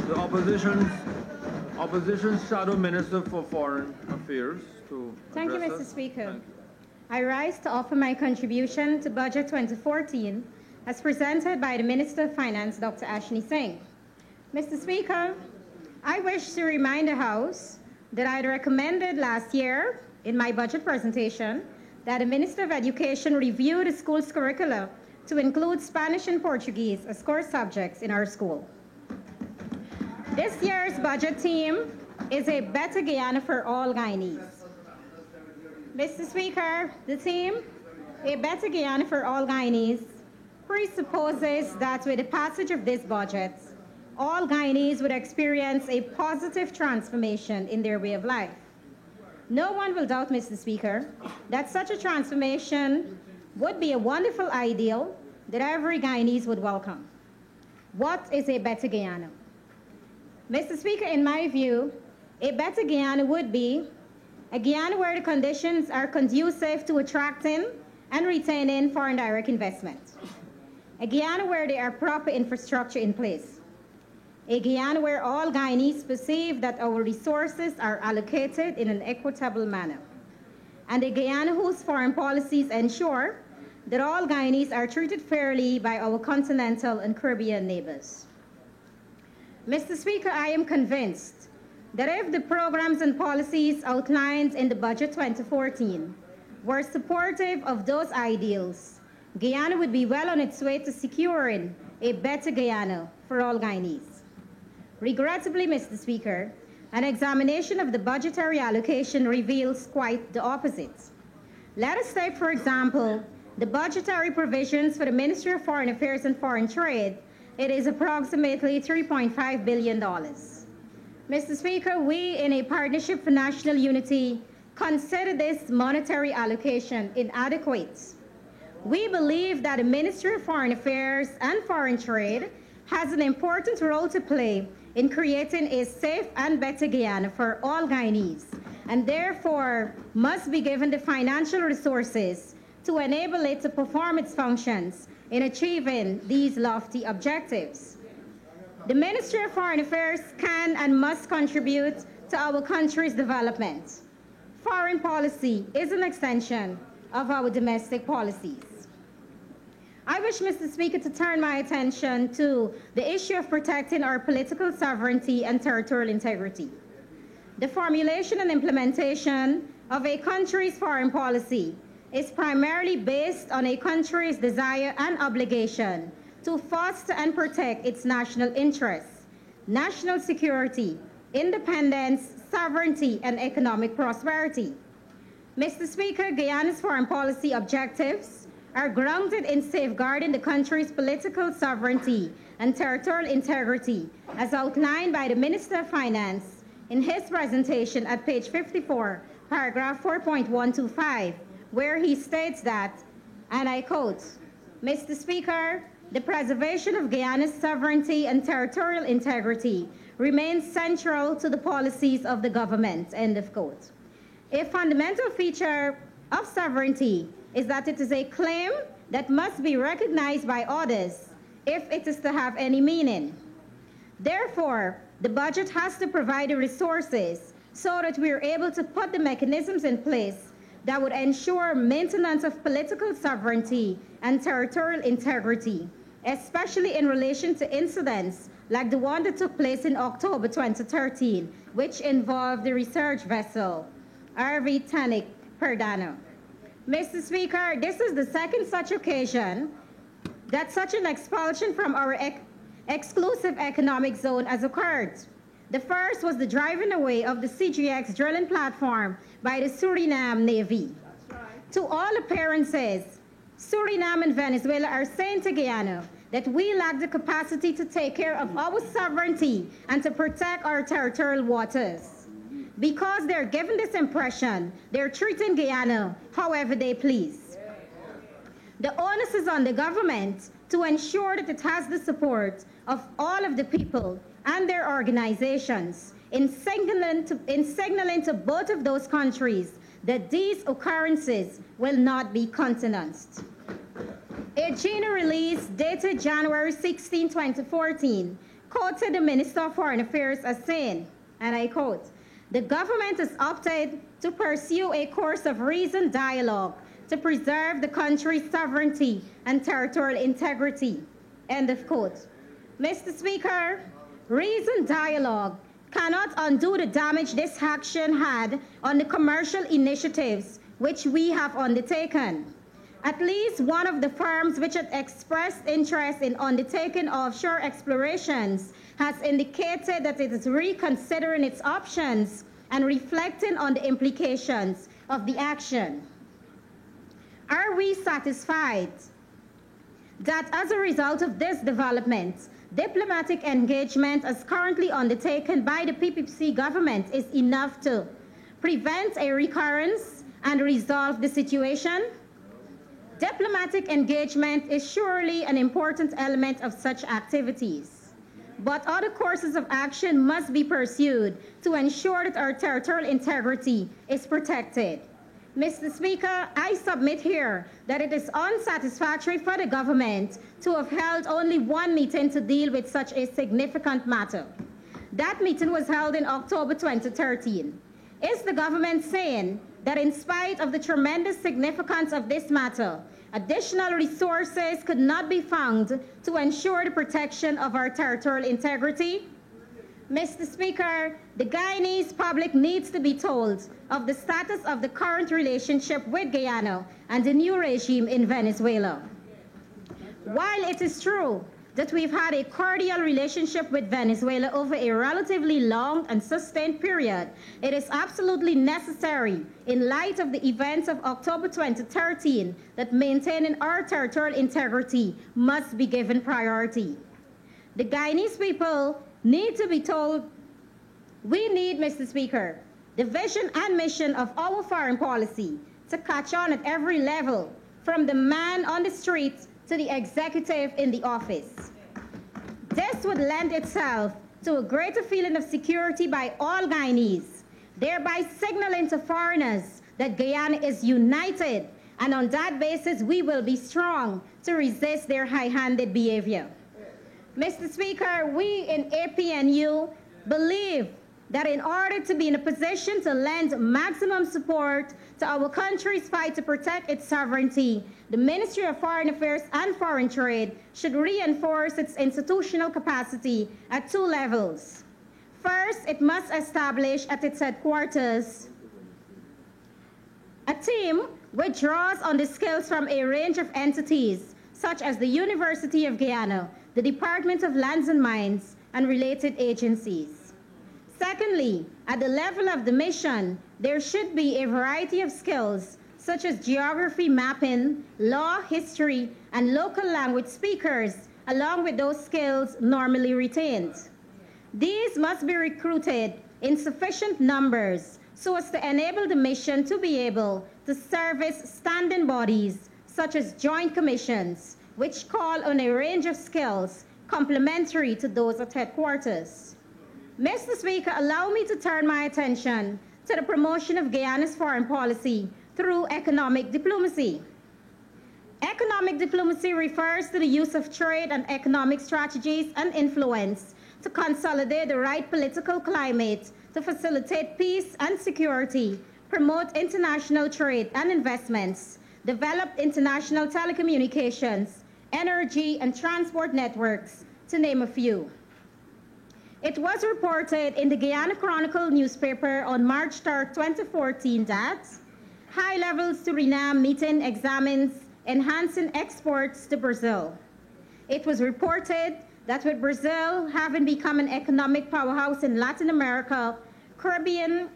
the opposition Shadow Minister for Foreign Affairs to Thank you, address Mr. us. Speaker. Thank you. I rise to offer my contribution to Budget 2014 as presented by the Minister of Finance, Dr. Ashni Singh. Mr. Speaker, I wish to remind the House that I had recommended last year in my budget presentation that the Minister of Education review the school's curricula to include Spanish and Portuguese as core subjects in our school. This year's budget theme is a better Guyana for all Guyanese. Mr. Speaker, the theme, a better Guyana for all Guyanese, presupposes that with the passage of this budget, all Guyanese would experience a positive transformation in their way of life. No one will doubt, Mr. Speaker, that such a transformation would be a wonderful ideal that every Guyanese would welcome. What is a better Guyana? Mr. Speaker, in my view, a better Guyana would be a Guyana where the conditions are conducive to attracting and retaining foreign direct investment. A Guyana where there are proper infrastructure in place. A Guyana where all Guyanese perceive that our resources are allocated in an equitable manner. And a Guyana whose foreign policies ensure that all Guyanese are treated fairly by our continental and Caribbean neighbors. Mr. Speaker, I am convinced that if the programs and policies outlined in the Budget 2014 were supportive of those ideals, Guyana would be well on its way to securing a better Guyana for all Guyanese. Regrettably, Mr. Speaker, an examination of the budgetary allocation reveals quite the opposite. Let us take, for example, the budgetary provisions for the Ministry of Foreign Affairs and Foreign Trade. It is approximately $3.5 billion. Mr. Speaker, we in a Partnership for National Unity consider this monetary allocation inadequate. We believe that the Ministry of Foreign Affairs and Foreign Trade has an important role to play in creating a safe and better Guyana for all Guyanese, and therefore must be given the financial resources to enable it to perform its functions in achieving these lofty objectives. The Ministry of Foreign Affairs can and must contribute to our country's development. Foreign policy is an extension of our domestic policies. I wish, Mr. Speaker, to turn my attention to the issue of protecting our political sovereignty and territorial integrity. The formulation and implementation of a country's foreign policy is primarily based on a country's desire and obligation to foster and protect its national interests, national security, independence, sovereignty, and economic prosperity. Mr. Speaker, Guyana's foreign policy objectives are grounded in safeguarding the country's political sovereignty and territorial integrity, as outlined by the Minister of Finance in his presentation at page 54, paragraph 4.125, where he states that, and I quote, Mr. Speaker, the preservation of Guyana's sovereignty and territorial integrity remains central to the policies of the government, end of quote. A fundamental feature of sovereignty is that it is a claim that must be recognized by others if it is to have any meaning. Therefore, the budget has to provide the resources so that we are able to put the mechanisms in place that would ensure maintenance of political sovereignty and territorial integrity, especially in relation to incidents like the one that took place in October 2013, which involved the research vessel RV Tannic Perdana. Mr. Speaker, this is the second such occasion that such an expulsion from our exclusive economic zone has occurred. The first was the driving away of the CGX drilling platform by the Suriname Navy. Right. To all appearances, Suriname and Venezuela are saying to Guyana that we lack the capacity to take care of our sovereignty and to protect our territorial waters. Because they're given this impression, they're treating Guyana however they please. The onus is on the government to ensure that it has the support of all of the people and their organizations in signaling to both of those countries that these occurrences will not be countenanced. A GINA release dated January 16, 2014 quoted the Minister of Foreign Affairs as saying, and I quote, "The government has opted to pursue a course of reasoned dialogue to preserve the country's sovereignty and territorial integrity," end of quote. Mr. Speaker, reasoned dialogue cannot undo the damage this action had on the commercial initiatives which we have undertaken. At least one of the firms which had expressed interest in undertaking offshore explorations has indicated that it is reconsidering its options and reflecting on the implications of the action. Are we satisfied that as a result of this development, diplomatic engagement as currently undertaken by the PPC government is enough to prevent a recurrence and resolve the situation? Diplomatic engagement is surely an important element of such activities, but other courses of action must be pursued to ensure that our territorial integrity is protected. Mr. Speaker, I submit here that it is unsatisfactory for the government to have held only one meeting to deal with such a significant matter. That meeting was held in October 2013. Is the government saying that in spite of the tremendous significance of this matter, additional resources could not be found to ensure the protection of our territorial integrity? Mr. Speaker, the Guyanese public needs to be told of the status of the current relationship with Guyana and the new regime in Venezuela. While it is true that we've had a cordial relationship with Venezuela over a relatively long and sustained period, it is absolutely necessary, in light of the events of October 2013, that maintaining our territorial integrity must be given priority. The Guyanese people need to be told, we need, Mr. Speaker, the vision and mission of our foreign policy to catch on at every level, from the man on the street to the executive in the office. This would lend itself to a greater feeling of security by all Guyanese, thereby signaling to foreigners that Guyana is united, and on that basis we will be strong to resist their high-handed behavior. Mr. Speaker, we in APNU believe that in order to be in a position to lend maximum support to our country's fight to protect its sovereignty, the Ministry of Foreign Affairs and Foreign Trade should reinforce its institutional capacity at two levels. First, it must establish at its headquarters a team which draws on the skills from a range of entities, such as the University of Guyana, the Department of Lands and Mines, and related agencies. Secondly, at the level of the mission, there should be a variety of skills such as geography mapping, law, history, and local language speakers, along with those skills normally retained. These must be recruited in sufficient numbers so as to enable the mission to be able to service standing bodies such as joint commissions, which call on a range of skills complementary to those at headquarters. Mr. Speaker, allow me to turn my attention to the promotion of Guyana's foreign policy through economic diplomacy. Economic diplomacy refers to the use of trade and economic strategies and influence to consolidate the right political climate to facilitate peace and security, promote international trade and investments, develop international telecommunications, energy, and transport networks, to name a few. It was reported in the Guyana Chronicle newspaper on March 3, 2014 that high-level Suriname meeting examines enhancing exports to Brazil. It was reported that with Brazil having become an economic powerhouse in Latin America, Caribbean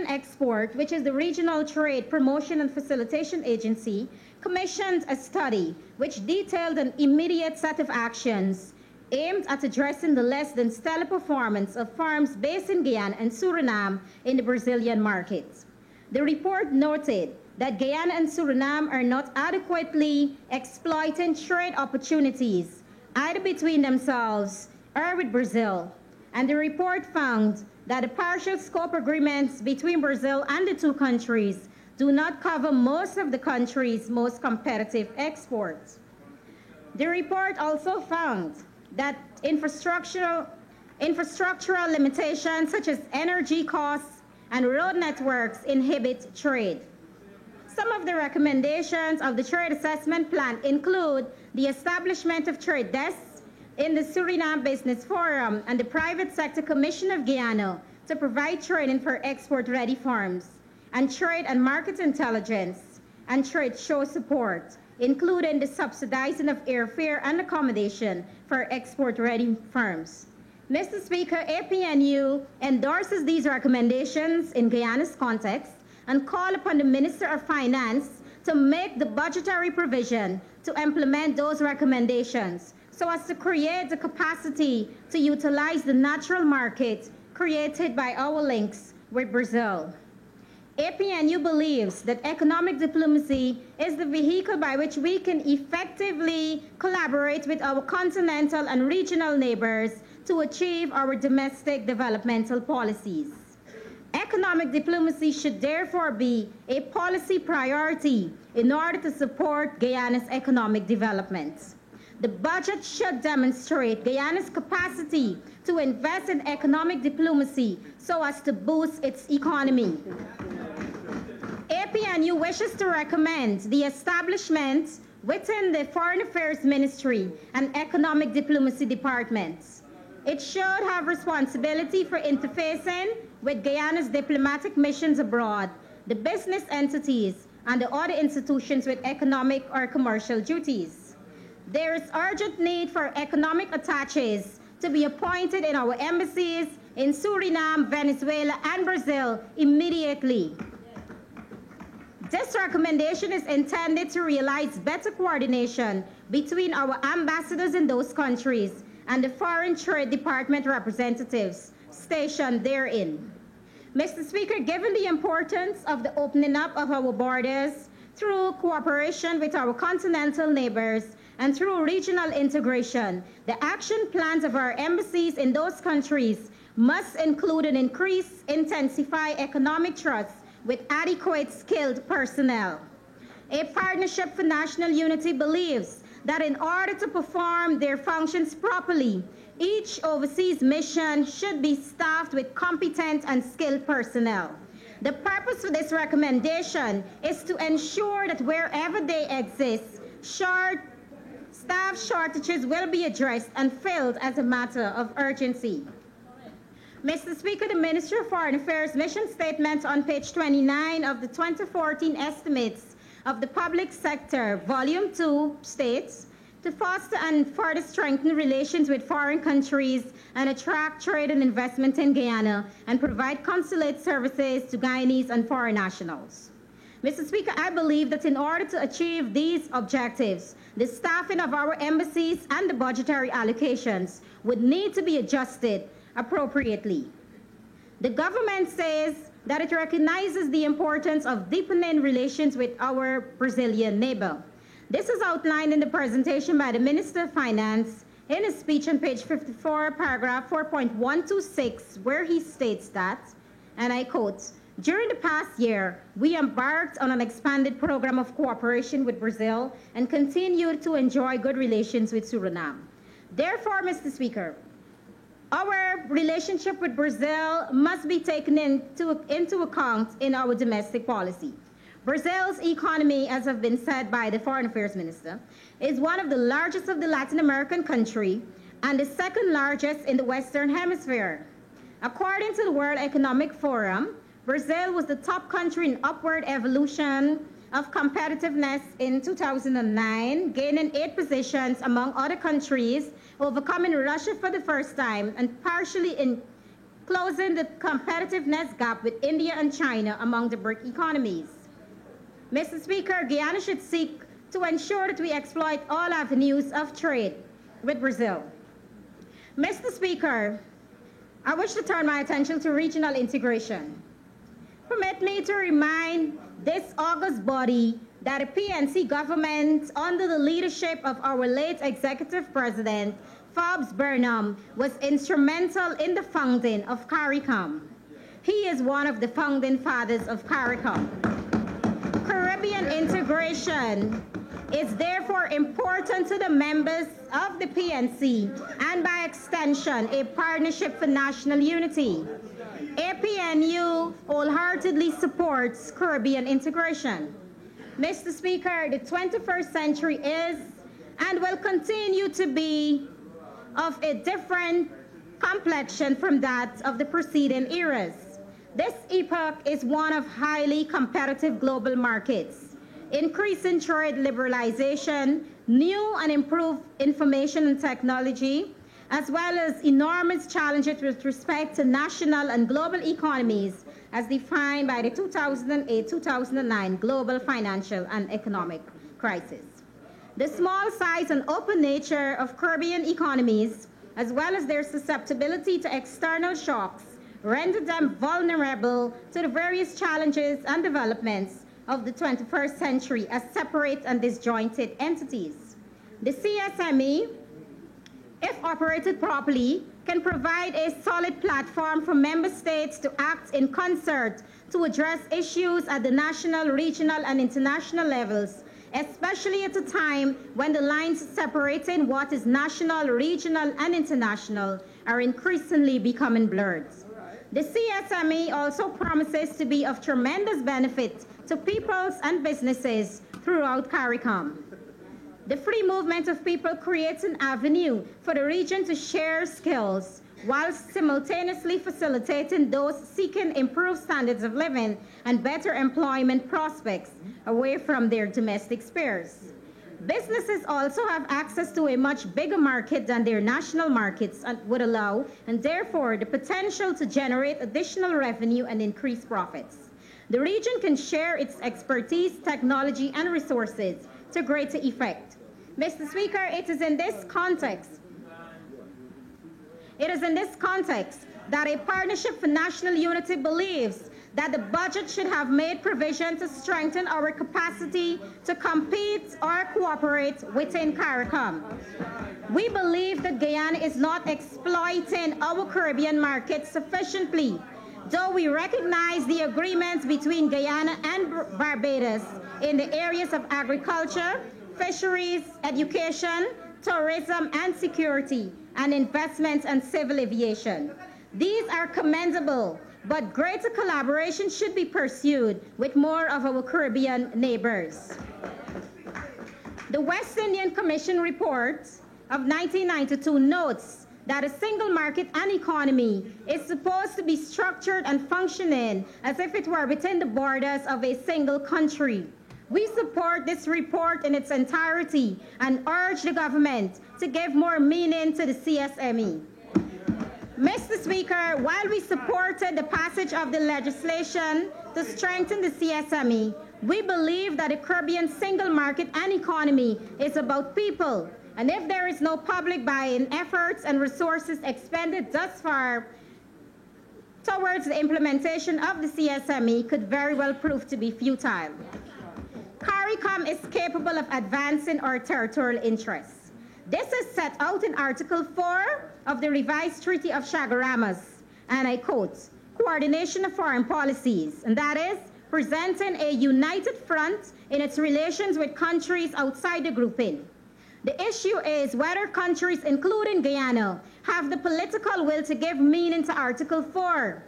Export, which is the regional trade promotion and facilitation agency, commissioned a study which detailed an immediate set of actions aimed at addressing the less than stellar performance of firms based in Guyana and Suriname in the Brazilian market. The report noted that Guyana and Suriname are not adequately exploiting trade opportunities, either between themselves or with Brazil. And the report found that the partial scope agreements between Brazil and the two countries do not cover most of the country's most competitive exports. The report also found that infrastructural limitations such as energy costs and road networks inhibit trade. Some of the recommendations of the Trade Assessment Plan include the establishment of trade desks in the Suriname Business Forum and the Private Sector Commission of Guyana to provide training for export-ready firms, and trade and market intelligence and trade show support, including the subsidizing of airfare and accommodation for export-ready firms. Mr. Speaker, APNU endorses these recommendations in Guyana's context and call upon the Minister of Finance to make the budgetary provision to implement those recommendations so as to create the capacity to utilize the natural market created by our links with Brazil. APNU believes that economic diplomacy is the vehicle by which we can effectively collaborate with our continental and regional neighbors to achieve our domestic developmental policies. Economic diplomacy should therefore be a policy priority in order to support Guyana's economic development. The budget should demonstrate Guyana's capacity to invest in economic diplomacy so as to boost its economy. APNU wishes to recommend the establishment within the Foreign Affairs Ministry and Economic Diplomacy Departments. It should have responsibility for interfacing with Guyana's diplomatic missions abroad, the business entities, and the other institutions with economic or commercial duties. There is urgent need for economic attaches to be appointed in our embassies in Suriname, Venezuela, and Brazil immediately. This recommendation is intended to realize better coordination between our ambassadors in those countries and the Foreign Trade Department representatives stationed therein. Mr. Speaker, given the importance of the opening up of our borders through cooperation with our continental neighbors and through regional integration, the action plans of our embassies in those countries must include an increase, intensify economic trust with adequate skilled personnel. A Partnership for National Unity believes that in order to perform their functions properly, each overseas mission should be staffed with competent and skilled personnel. The purpose for this recommendation is to ensure that wherever they exist, staff shortages will be addressed and filled as a matter of urgency. Mr. Speaker, the Ministry of Foreign Affairs mission statement on page 29 of the 2014 estimates of the public sector, Volume 2, states, to foster and further strengthen relations with foreign countries and attract trade and investment in Guyana and provide consulate services to Guyanese and foreign nationals. Mr. Speaker, I believe that in order to achieve these objectives, the staffing of our embassies and the budgetary allocations would need to be adjusted appropriately. The government says that it recognizes the importance of deepening relations with our Brazilian neighbor. This is outlined in the presentation by the Minister of Finance in a speech on page 54, paragraph 4.126, where he states that, and I quote, "During the past year, we embarked on an expanded program of cooperation with Brazil and continued to enjoy good relations with Suriname. Therefore, Mr. Speaker, our relationship with Brazil must be taken into account in our domestic policy. Brazil's economy, as have been said by the Foreign Affairs Minister, is one of the largest of the Latin American country and the second largest in the Western Hemisphere. According to the World Economic Forum, Brazil was the top country in upward evolution of competitiveness in 2009, gaining 8 positions among other countries, overcoming Russia for the first time, and partially in closing the competitiveness gap with India and China among the BRIC economies. Mr. Speaker, Guyana should seek to ensure that we exploit all avenues of trade with Brazil. Mr. Speaker, I wish to turn my attention to regional integration. Permit me to remind this august body that the PNC government, under the leadership of our late Executive President, Forbes Burnham, was instrumental in the founding of CARICOM. He is one of the founding fathers of CARICOM. Caribbean integration is therefore important to the members of the PNC and by extension a partnership for national unity. APNU wholeheartedly supports Caribbean integration. Mr. Speaker, the 21st century is and will continue to be of a different complexion from that of the preceding eras. This epoch is one of highly competitive global markets, increasing trade liberalization, new and improved information and technology, as well as enormous challenges with respect to national and global economies as defined by the 2008-2009 global financial and economic crisis. The small size and open nature of Caribbean economies, as well as their susceptibility to external shocks, render them vulnerable to the various challenges and developments of the 21st century as separate and disjointed entities. The CSME, if operated properly, can provide a solid platform for member states to act in concert to address issues at the national, regional, and international levels, especially at a time when the lines separating what is national, regional, and international are increasingly becoming blurred. The CSME also promises to be of tremendous benefit to peoples and businesses throughout CARICOM. The free movement of people creates an avenue for the region to share skills while simultaneously facilitating those seeking improved standards of living and better employment prospects away from their domestic spheres. Businesses also have access to a much bigger market than their national markets would allow, and therefore the potential to generate additional revenue and increase profits. The region can share its expertise, technology, and resources to greater effect. Mr. Speaker, it is in this context that a partnership for national unity believes that the budget should have made provision to strengthen our capacity to compete or cooperate within CARICOM. We believe that Guyana is not exploiting our Caribbean market sufficiently, though we recognize the agreements between Guyana and Barbados in the areas of agriculture, fisheries, education, tourism and security, and investments and civil aviation. These are commendable, but greater collaboration should be pursued with more of our Caribbean neighbors. The West Indian Commission report of 1992 notes that a single market and economy is supposed to be structured and functioning as if it were within the borders of a single country. We support this report in its entirety and urge the government to give more meaning to the CSME. Mr. Speaker, while we supported the passage of the legislation to strengthen the CSME, we believe that the Caribbean single market and economy is about people. And if there is no public buy-in, efforts and resources expended thus far towards the implementation of the CSME could very well prove to be futile. CARICOM is capable of advancing our territorial interests. This is set out in Article 4 of the revised Treaty of Chaguaramas, and I quote, coordination of foreign policies, and that is presenting a united front in its relations with countries outside the grouping. The issue is whether countries, including Guyana, have the political will to give meaning to Article 4.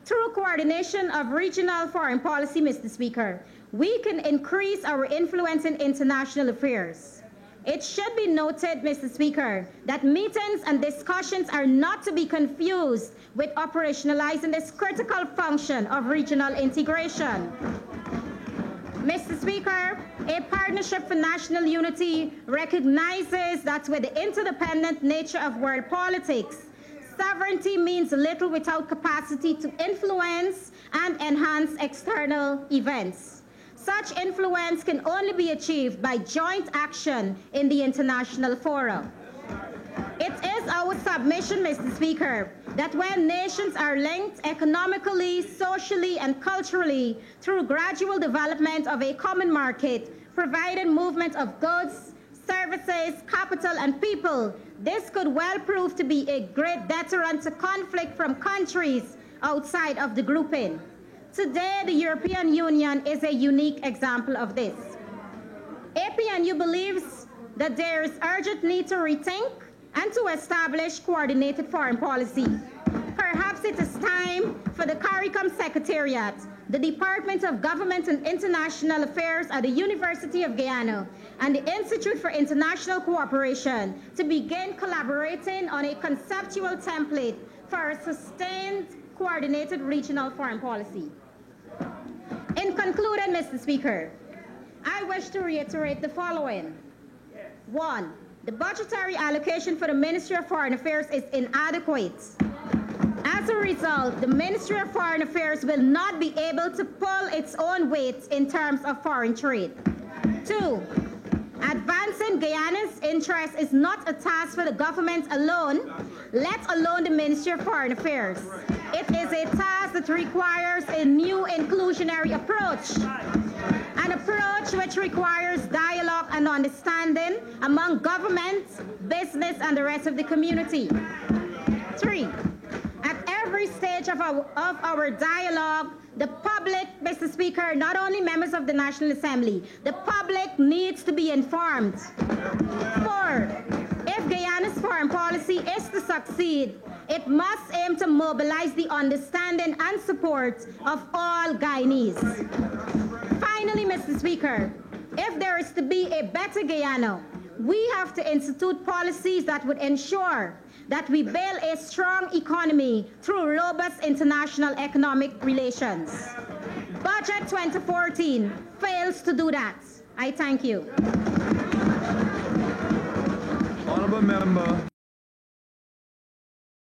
Through coordination of regional foreign policy, Mr. Speaker, we can increase our influence in international affairs. It should be noted, Mr. Speaker, that meetings and discussions are not to be confused with operationalizing this critical function of regional integration. Mr. Speaker, a partnership for national unity recognizes that with the interdependent nature of world politics, sovereignty means little without capacity to influence and enhance external events. Such influence can only be achieved by joint action in the international forum. It is our submission, Mr. Speaker, that when nations are linked economically, socially, and culturally through gradual development of a common market, providing movement of goods, services, capital, and people, this could well prove to be a great deterrent to conflict from countries outside of the grouping. Today, the European Union is a unique example of this. APNU believes that there is urgent need to rethink and to establish coordinated foreign policy. Perhaps it is time for the CARICOM Secretariat, the Department of Government and International Affairs at the University of Guyana, and the Institute for International Cooperation to begin collaborating on a conceptual template for a sustained, coordinated regional foreign policy. In concluding, Mr. Speaker, I wish to reiterate the following. 1. The budgetary allocation for the Ministry of Foreign Affairs is inadequate. As a result, the Ministry of Foreign Affairs will not be able to pull its own weight in terms of foreign trade. 2. Advancing Guyana's interest is not a task for the government alone, let alone the Ministry of Foreign Affairs. It is a task that requires a new inclusionary approach, an approach which requires dialogue and understanding among government, business, and the rest of the community. 3. At every stage of our dialogue, the public, Mr. Speaker, not only members of the National Assembly, the public needs to be informed. 4. If Guyana's foreign policy is to succeed, it must aim to mobilize the understanding and support of all Guyanese. Finally, Mr. Speaker, if there is to be a better Guyana, we have to institute policies that would ensure that we build a strong economy through robust international economic relations. Budget 2014 fails to do that. I thank you. Honourable Member.